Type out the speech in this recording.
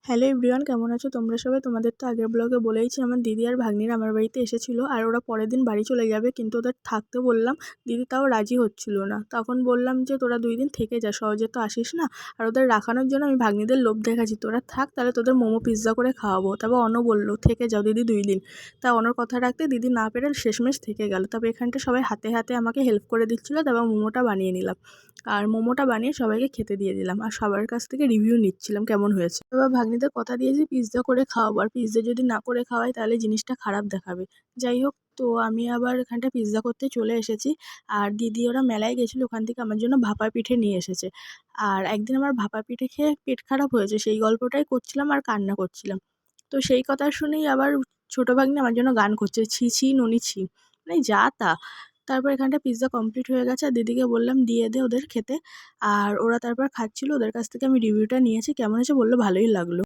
Hello everyone, কেমন আছো তোমরা সবাই? তোমাদের তো আগের ব্লগে বলেইছি আমার দিদি আর ভাগ্নিরা আমার বাড়িতে এসেছিল, আর ওরা পরের দিন বাড়ি চলে যাবে, কিন্তু ওদের থাকতে বললাম। দিদি তাও রাজি হচ্ছিল না। তখন বললাম যে তোরা 2 দিন থেকে যা, সহজে তো আসিস না। আর ওদের রাখানোর জন্য আমি ভাগ্নিদের লোভ দেখাচ্ছি, তোরা থাক, তাহলে তোদের মোমো পিৎজা করে খাওয়াবো। তারপর অনো বললো থেকে যাও দিদি 2 দিন। তা অনর কথা রাখতে দিদি না পেরে শেষমেশ থেকে গেল। তবে এখানটা সবাই হাতে হাতে আমাকে হেল্প করে দিচ্ছিলো, তারপর মোমোটা বানিয়ে নিলাম। আর মোমোটা বানিয়ে সবাইকে খেতে দিয়ে দিলাম, আর সবার কাছ থেকে রিভিউ নিচ্ছিলাম কেমন হয়েছে। এবার ভাগ্নিদের কথা দিয়েছি পিৎজা করে খাওয়াবো, আর পিৎজা যদি না করে খাওয়াই তাহলে জিনিসটা খারাপ দেখাবে। যাই হোক, তো আমি আবার এখানটা পিৎজা করতে চলে এসেছি। আর দিদি ওরা মেলায় গেছিলো, ওখান থেকে আমার জন্য ভাপা পিঠে নিয়ে এসেছে। আর একদিন আমার ভাপা পিঠে খেয়ে পেট খারাপ হয়েছে, সেই গল্পটাই করছিলাম আর কান্না করছিলাম। তো সেই কথা শুনেই আবার ছোটো ভাগ্নি আমার জন্য গান করছে, ছি ছি ননি ছি, মানে যা তা। তারপর এখানটা পিৎজা কমপ্লিট হয়ে গেছে, আর দিদিকে বললাম দিয়ে দে ওদের খেতে। আর ওরা তারপর খাচ্ছিল, ওদের কাছ থেকে আমি রিভিউটা নিয়েছি, কেমন হয়েছে বললো ভালোই লাগলো।